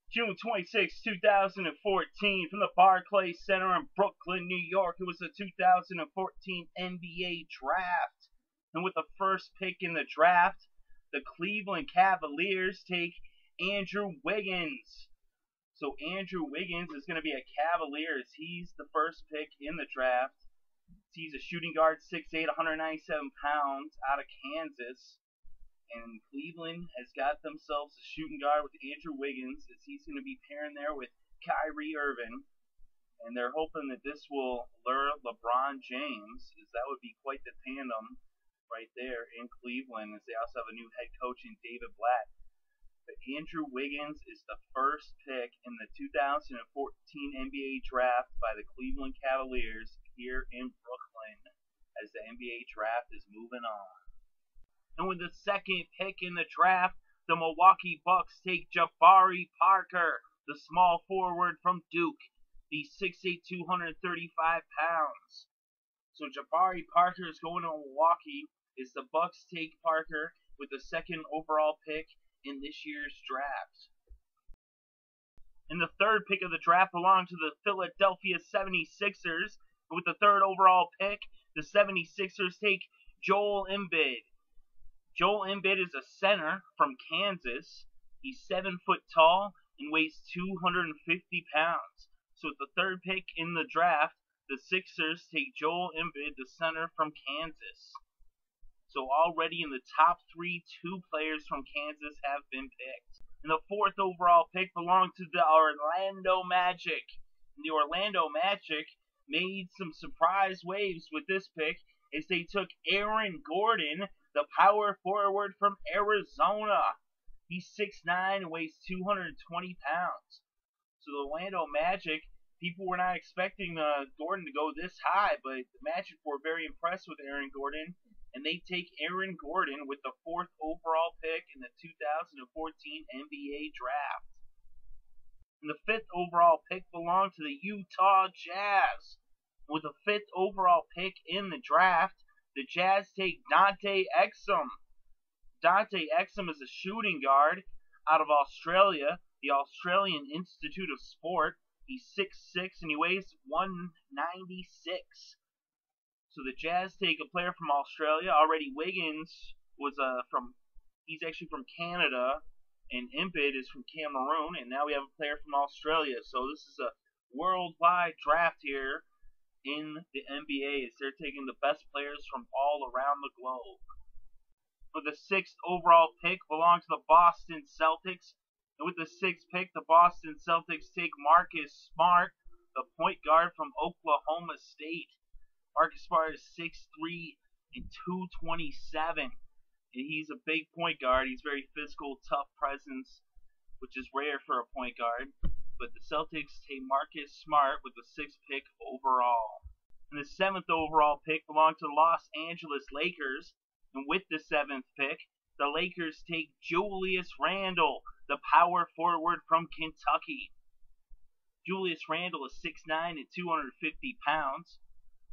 June 26, 2014, from the Barclay Center in Brooklyn, New York. It was the 2014 NBA Draft. And with the first pick in the draft, the Cleveland Cavaliers take Andrew Wiggins. So Andrew Wiggins is going to be a Cavalier as he's the first pick in the draft. He's a shooting guard, 6'8", 197 pounds, out of Kansas. And Cleveland has got themselves a shooting guard with Andrew Wiggins, as he's going to be pairing there with Kyrie Irving. And they're hoping that this will lure LeBron James, as that would be quite the tandem right there in Cleveland, as they also have a new head coach in David Blatt. But Andrew Wiggins is the first pick in the 2014 NBA Draft by the Cleveland Cavaliers here in Brooklyn, as the NBA Draft is moving on. And with the second pick in the draft, the Milwaukee Bucks take Jabari Parker, the small forward from Duke. He's 6'8", 235 pounds. So Jabari Parker is going to Milwaukee, as the Bucks take Parker with the second overall pick in this year's draft. And the third pick of the draft belongs to the Philadelphia 76ers. With the third overall pick, the 76ers take Joel Embiid. Joel Embiid is a center from Kansas. He's 7 foot tall and weighs 250 pounds. So with the third pick in the draft, the Sixers take Joel Embiid, the center from Kansas. So already in the top three, 2 players from Kansas have been picked. And the fourth overall pick belonged to the Orlando Magic. And the Orlando Magic made some surprise waves with this pick, as they took Aaron Gordon, the power forward from Arizona. He's 6'9" and weighs 220 pounds. So the Orlando Magic, people were not expecting Gordon to go this high, but the Magic were very impressed with Aaron Gordon, and they take Aaron Gordon with the 4th overall pick in the 2014 NBA Draft. And the 5th overall pick belonged to the Utah Jazz. With the 5th overall pick in the draft, the Jazz take Dante Exum. Dante Exum is a shooting guard out of Australia, the Australian Institute of Sport. He's 6'6", and he weighs 196. So the Jazz take a player from Australia. Already Wiggins was he's actually from Canada, and Embiid is from Cameroon, and now we have a player from Australia. So this is a worldwide draft here in the NBA, as they're taking the best players from all around the globe. With the 6th overall pick belongs to the Boston Celtics. And with the 6th pick, the Boston Celtics take Marcus Smart, the point guard from Oklahoma State. Marcus Smart is 6'3" and 227. And he's a big point guard. He's very physical, tough presence, which is rare for a point guard. But the Celtics take Marcus Smart with the 6th pick overall. And the 7th overall pick belongs to the Los Angeles Lakers. And with the 7th pick, the Lakers take Julius Randle, the power forward from Kentucky. Julius Randle is 6'9" and 250 pounds.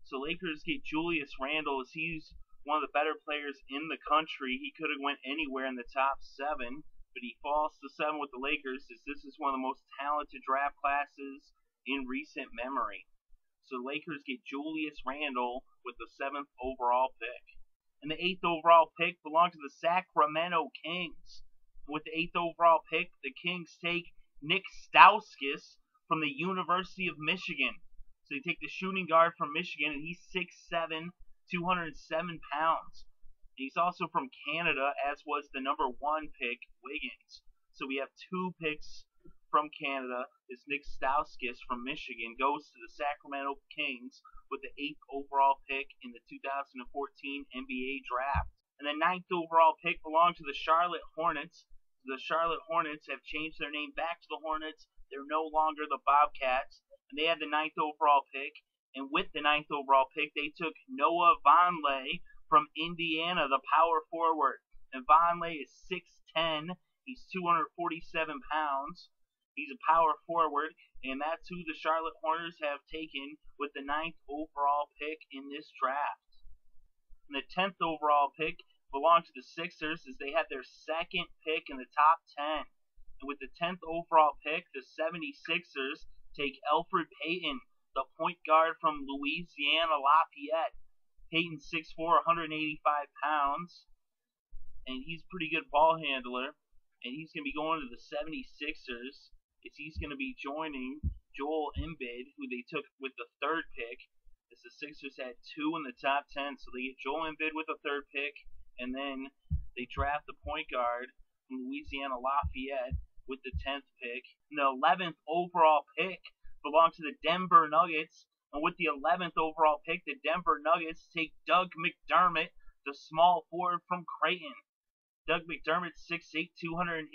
So Lakers get Julius Randle, as he's one of the better players in the country. He could have went anywhere in the top 7. But he falls to 7 with the Lakers, as this is one of the most talented draft classes in recent memory. So the Lakers get Julius Randle with the 7th overall pick. And the 8th overall pick belongs to the Sacramento Kings. With the 8th overall pick, the Kings take Nick Stauskas from the University of Michigan. So they take the shooting guard from Michigan, and he's 6'7", 207 pounds. He's also from Canada, as was the number 1 pick, Wiggins. So we have 2 picks from Canada. This Nick Stauskas from Michigan goes to the Sacramento Kings with the 8th overall pick in the 2014 NBA Draft. And the 9th overall pick belonged to the Charlotte Hornets. The Charlotte Hornets have changed their name back to the Hornets. They're no longer the Bobcats. And they had the 9th overall pick. And with the 9th overall pick, they took Noah Vonleh from Indiana, the power forward. And Vonleh is 6'10". He's 247 pounds. He's a power forward, and that's who the Charlotte Hornets have taken with the 9th overall pick in this draft. And the 10th overall pick belonged to the Sixers, as they had their 2nd pick in the top 10. With the 10th overall pick, the 76ers take Elfrid Payton, the point guard from Louisiana Lafayette. Payton 6'4", 185 pounds, and he's a pretty good ball handler. And he's going to be going to the 76ers. He's going to be joining Joel Embiid, who they took with the 3rd pick. As the Sixers had 2 in the top 10, so they get Joel Embiid with the 3rd pick, and then they draft the point guard from Louisiana Lafayette with the 10th pick. And the 11th overall pick belonged to the Denver Nuggets, and with the 11th overall pick, the Denver Nuggets take Doug McDermott, the small forward from Creighton. Doug McDermott, 6'8", 218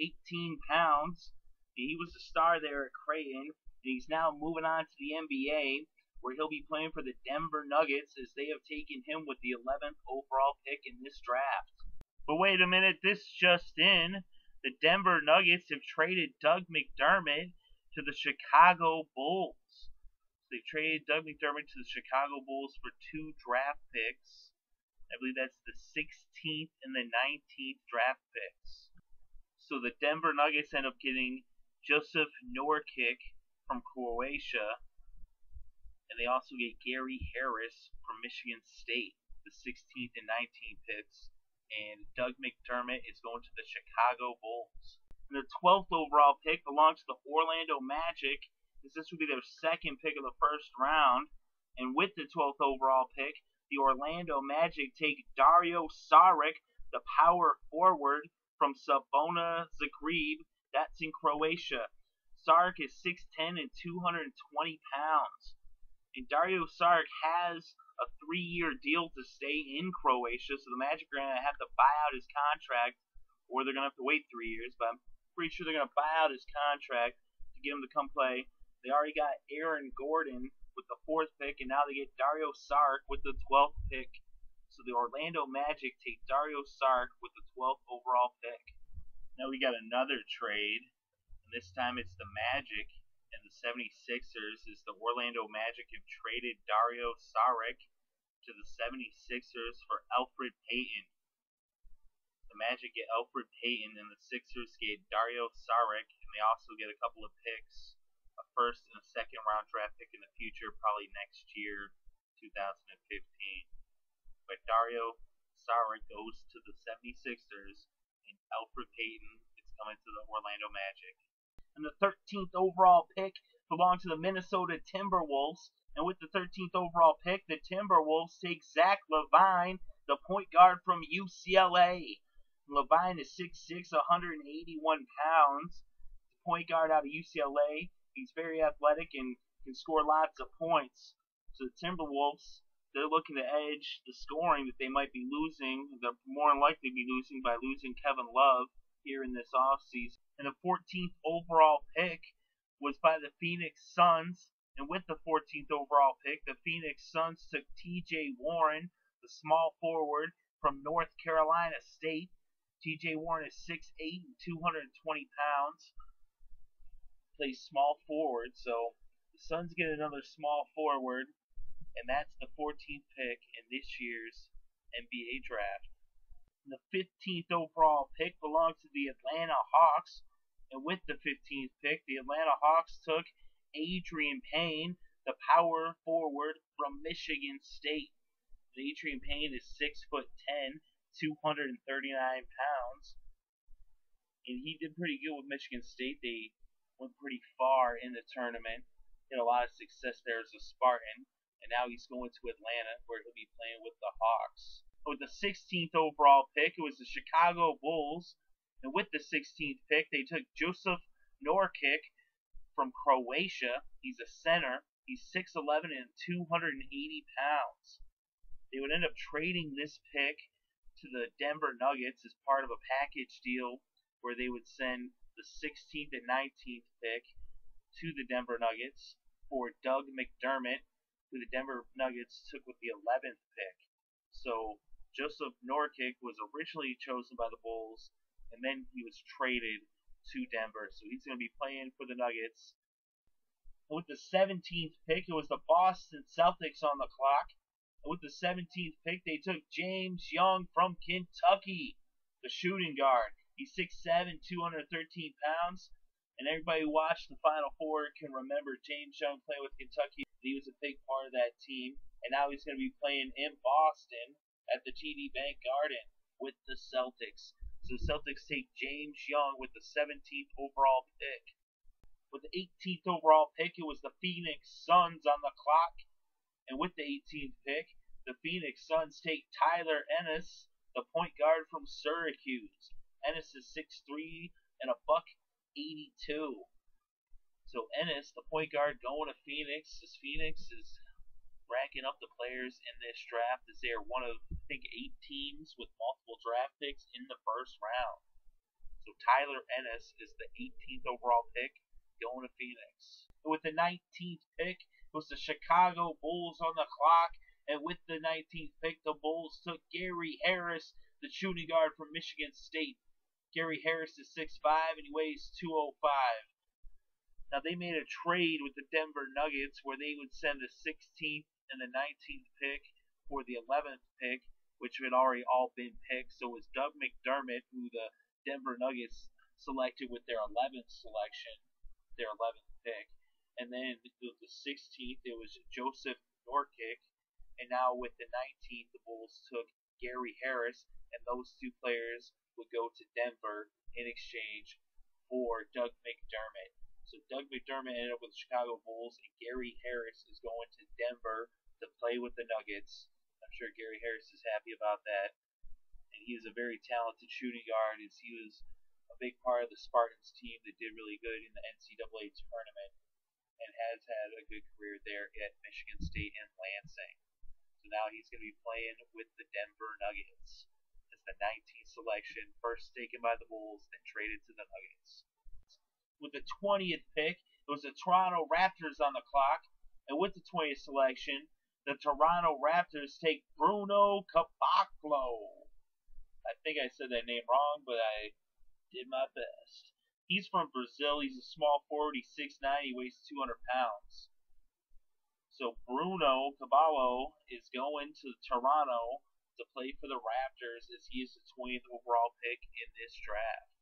pounds. He was the star there at Creighton, and he's now moving on to the NBA, where he'll be playing for the Denver Nuggets, as they have taken him with the 11th overall pick in this draft. But wait a minute, this just in. The Denver Nuggets have traded Doug McDermott to the Chicago Bulls. They traded Doug McDermott to the Chicago Bulls for 2 draft picks. I believe that's the 16th and the 19th draft picks. So the Denver Nuggets end up getting Jusuf Nurkic from Croatia, and they also get Gary Harris from Michigan State, the 16th and 19th picks. And Doug McDermott is going to the Chicago Bulls. And their 12th overall pick belongs to the Orlando Magic, as this would be their 2nd pick of the 1st round. And with the 12th overall pick, the Orlando Magic take Dario Saric, the power forward from Sabona Zagreb, that's in Croatia. Saric is 6'10" and 220 pounds. And Dario Saric has a 3-year deal to stay in Croatia, so the Magic are going to have to buy out his contract, or they're going to have to wait 3 years, but I'm pretty sure they're going to buy out his contract to get him to come play. They already got Aaron Gordon with the 4th pick, and now they get Dario Saric with the 12th pick. So the Orlando Magic take Dario Saric with the 12th overall pick. Now we got another trade, and this time it's the Magic and the 76ers, as the Orlando Magic have traded Dario Saric to the 76ers for Elfrid Payton. The Magic get Elfrid Payton, and the Sixers get Dario Saric, and they also get a couple of picks, a 1st and a 2nd round draft pick in the future, probably next year, 2015. But Dario Saric goes to the 76ers, and Elfrid Payton is coming to the Orlando Magic. And the 13th overall pick belonged to the Minnesota Timberwolves. And with the 13th overall pick, the Timberwolves take Zach LaVine, the point guard from UCLA. LaVine is 6'6", 181 pounds. The point guard out of UCLA. He's very athletic and can score lots of points. So the Timberwolves, they're looking to edge the scoring that they might be losing. They're more than likely be losing by losing Kevin Love here in this offseason. And the 14th overall pick was by the Phoenix Suns. And with the 14th overall pick, the Phoenix Suns took T.J. Warren, the small forward from North Carolina State. T.J. Warren is 6'8", and 220 pounds. Plays small forward, so the Suns get another small forward. And that's the 14th pick in this year's NBA draft. And the 15th overall pick belongs to the Atlanta Hawks. And with the 15th pick, the Atlanta Hawks took Adreian Payne, the power forward from Michigan State. Adreian Payne is 6'10", 239 pounds. And he did pretty good with Michigan State. They went pretty far in the tournament. Had a lot of success there as a Spartan. And now he's going to Atlanta, where he'll be playing with the Hawks. With the 16th overall pick, it was the Chicago Bulls. And with the 16th pick, they took Jusuf Nurkic from Croatia. He's a center. He's 6'11" and 280 pounds. They would end up trading this pick to the Denver Nuggets as part of a package deal where they would send the 16th and 19th pick to the Denver Nuggets for Doug McDermott, who the Denver Nuggets took with the 11th pick. So Jusuf Nurkic was originally chosen by the Bulls, and then he was traded to Denver. So he's going to be playing for the Nuggets. And with the 17th pick, it was the Boston Celtics on the clock. And with the 17th pick, they took James Young from Kentucky, the shooting guard. He's 6'7", 213 pounds. And everybody who watched the Final Four can remember James Young playing with Kentucky. He was a big part of that team. And now he's going to be playing in Boston at the TD Bank Garden with the Celtics. So the Celtics take James Young with the 17th overall pick. With the 18th overall pick, it was the Phoenix Suns on the clock. And with the 18th pick, the Phoenix Suns take Tyler Ennis, the point guard from Syracuse. Ennis is 6'3" and a $182. So Ennis, the point guard, going to Phoenix. As Phoenix is ranking up the players in this draft, as they are one of, I think, 8 teams with multiple draft picks in the first round. So Tyler Ennis is the 18th overall pick, going to Phoenix. And with the 19th pick, it was the Chicago Bulls on the clock. And with the 19th pick, the Bulls took Gary Harris, the shooting guard from Michigan State. Gary Harris is 6'5", and he weighs 205. Now, they made a trade with the Denver Nuggets where they would send the 16th and the 19th pick for the 11th pick, which had already all been picked. So it was Doug McDermott, who the Denver Nuggets selected with their 11th selection, their 11th pick. And then the 16th, it was Jusuf Nurkic. And now with the 19th, the Bulls took Gary Harris, and those 2 players would go to Denver in exchange for Doug McDermott. So Doug McDermott ended up with the Chicago Bulls, and Gary Harris is going to Denver to play with the Nuggets. I'm sure Gary Harris is happy about that. And he is a very talented shooting guard, as he was a big part of the Spartans team that did really good in the NCAA tournament and has had a good career there at Michigan State and Lansing. So now he's going to be playing with the Denver Nuggets as the 19th selection, first taken by the Bulls, then traded to the Nuggets. With the 20th pick, it was the Toronto Raptors on the clock, and with the 20th selection, the Toronto Raptors take Bruno Caboclo. I think I said that name wrong, but I did my best. He's from Brazil. He's a small forward. He's 6'9". He weighs 200 pounds. So Bruno Caboclo is going to Toronto to play for the Raptors, as he is the 20th overall pick in this draft.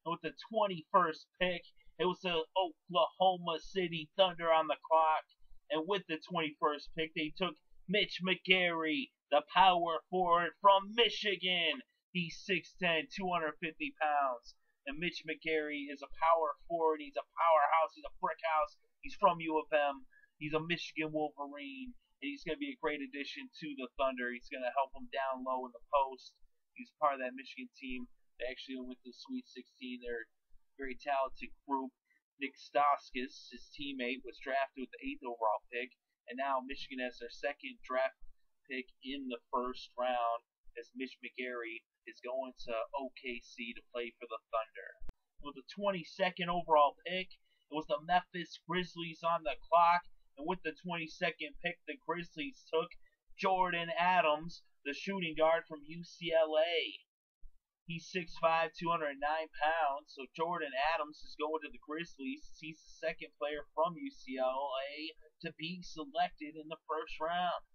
And with the 21st pick, it was the Oklahoma City Thunder on the clock. And with the 21st pick, they took Mitch McGary, the power forward from Michigan. He's 6'10", 250 pounds. And Mitch McGary is a power forward. He's a powerhouse. He's a brick house. He's from U of M. He's a Michigan Wolverine, and he's going to be a great addition to the Thunder. He's going to help them down low in the post. He's part of that Michigan team. They actually went to the Sweet 16. They're a very talented group. Nick Stauskas, his teammate, was drafted with the 8th overall pick, and now Michigan has their 2nd draft pick in the first round, as Mitch McGary is going to OKC to play for the Thunder. With the 22nd overall pick, it was the Memphis Grizzlies on the clock. And with the 22nd pick, the Grizzlies took Jordan Adams, the shooting guard from UCLA. He's 6'5", 209 pounds. So Jordan Adams is going to the Grizzlies. He's the 2nd player from UCLA to be selected in the first round.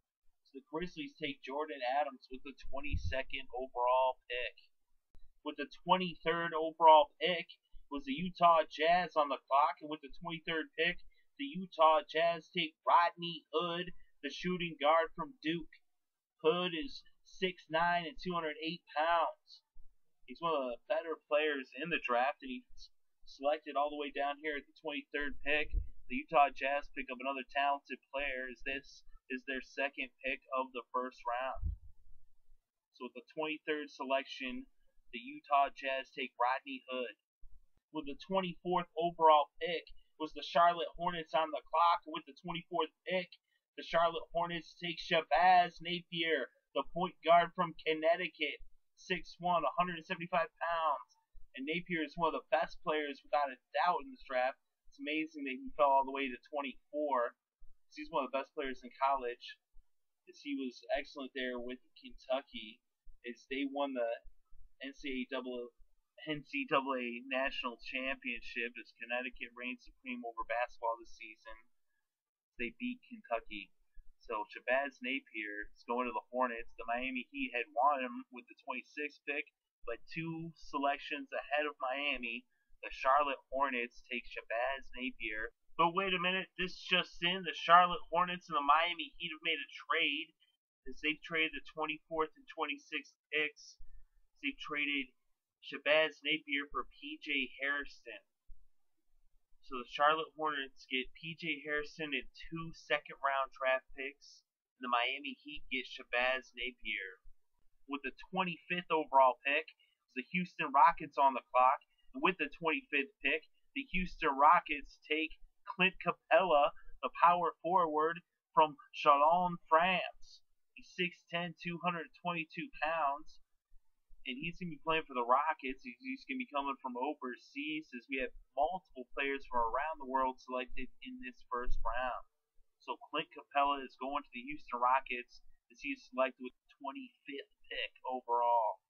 So the Grizzlies take Jordan Adams with the 22nd overall pick. With the 23rd overall pick was the Utah Jazz on the clock. And with the 23rd pick, the Utah Jazz take Rodney Hood, the shooting guard from Duke. Hood is 6'9" and 208 pounds. He's one of the better players in the draft, and he's selected all the way down here at the 23rd pick. The Utah Jazz pick up another talented player, as this is their 2nd pick of the first round. So with the 23rd selection, the Utah Jazz take Rodney Hood. With the 24th overall pick, was the Charlotte Hornets on the clock. With the 24th pick, the Charlotte Hornets take Shabazz Napier, the point guard from Connecticut, 6'1", 175 pounds. And Napier is one of the best players without a doubt in this draft. It's amazing that he fell all the way to 24. He's one of the best players in college, as he was excellent there with Kentucky, as they won the NCAA National Championship, as Connecticut reigned supreme over basketball this season. They beat Kentucky. So Shabazz Napier is going to the Hornets. The Miami Heat had wanted him with the 26th pick, but 2 selections ahead of Miami. The Charlotte Hornets take Shabazz Napier. But wait a minute, this just in, the Charlotte Hornets and the Miami Heat have made a trade as they've traded the 24th and 26th picks. They've traded Shabazz Napier for P.J. Harrison. So the Charlotte Hornets get P.J. Harrison and 2 second-round draft picks. And the Miami Heat get Shabazz Napier. With the 25th overall pick, the Houston Rockets on the clock. And with the 25th pick, the Houston Rockets take Clint Capella, the power forward from Chalon, France. He's 6'10", 222 pounds. And he's going to be playing for the Rockets. He's going to be coming from overseas as we have multiple players from around the world selected in this first round. So Clint Capella is going to the Houston Rockets as he is selected with the 25th pick overall.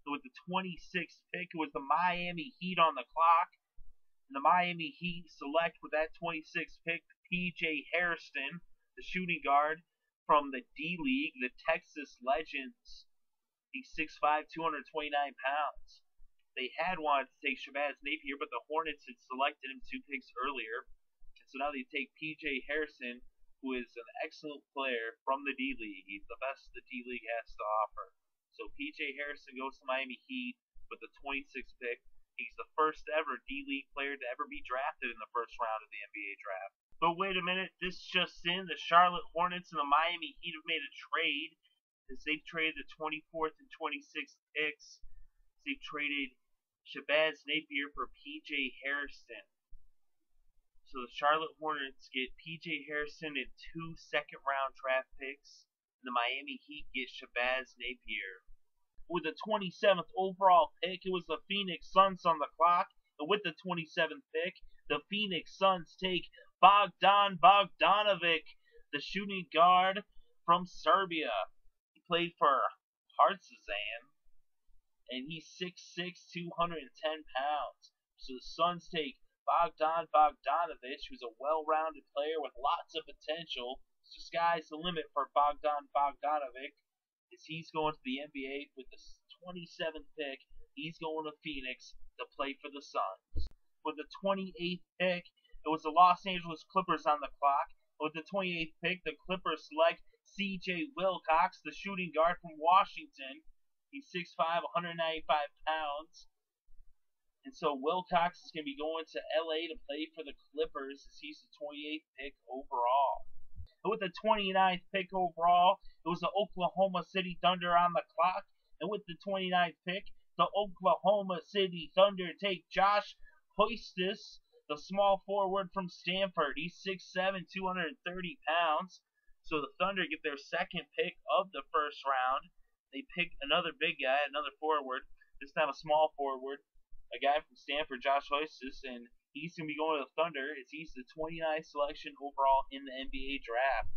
So with the 26th pick, it was the Miami Heat on the clock. And the Miami Heat select with that 26th pick P.J. Harrison, the shooting guard from the D-League, the Texas Legends. He's 6'5", 229 pounds. They had wanted to take Shabazz Napier, but the Hornets had selected him 2 picks earlier. And so now they take P.J. Harrison, who is an excellent player from the D-League. He's the best the D-League has to offer. So P.J. Harrison goes to Miami Heat with the 26th pick. He's the first ever D-League player to ever be drafted in the first round of the NBA draft. But wait a minute, this just in, the Charlotte Hornets and the Miami Heat have made a trade. As they've traded the 24th and 26th picks. They've traded Shabazz Napier for P.J. Harrison. So the Charlotte Hornets get P.J. Harrison and 2 second-round draft picks. And the Miami Heat get Shabazz Napier. With the 27th overall pick, it was the Phoenix Suns on the clock. And with the 27th pick, the Phoenix Suns take Bogdan Bogdanovic, the shooting guard from Serbia. Played for Partizan, and he's 6'6", 210 pounds. So the Suns take Bogdan Bogdanovic, who's a well-rounded player with lots of potential. So sky's the limit for Bogdan Bogdanovic, as he's going to the NBA with the 27th pick. He's going to Phoenix to play for the Suns. With the 28th pick, it was the Los Angeles Clippers on the clock. With the 28th pick, the Clippers select C.J. Wilcox, the shooting guard from Washington. He's 6'5", 195 pounds. And so Wilcox is going to be going to L.A. to play for the Clippers as he's the 28th pick overall. And with the 29th pick overall, it was the Oklahoma City Thunder on the clock. And with the 29th pick, the Oklahoma City Thunder take Josh Hoistis, the small forward from Stanford. He's 6'7", 230 pounds. So the Thunder get their second pick of the first round. They pick another big guy, another forward. This time a small forward, a guy from Stanford, Josh Hoistis, and he's going to be going to the Thunder as he's the 29th selection overall in the NBA draft.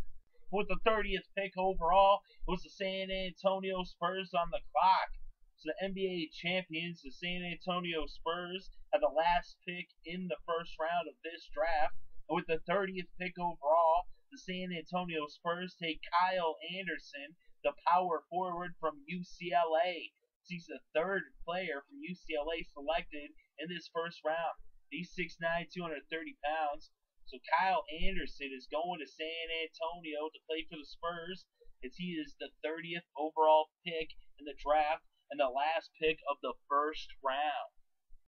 With the 30th pick overall, it was the San Antonio Spurs on the clock. So the NBA champions, the San Antonio Spurs, had the last pick in the first round of this draft. And with the 30th pick overall, the San Antonio Spurs take Kyle Anderson, the power forward from UCLA. He's the 3rd player from UCLA selected in this first round. He's 6'9", 230 pounds. So Kyle Anderson is going to San Antonio to play for the Spurs as he is the 30th overall pick in the draft and the last pick of the first round.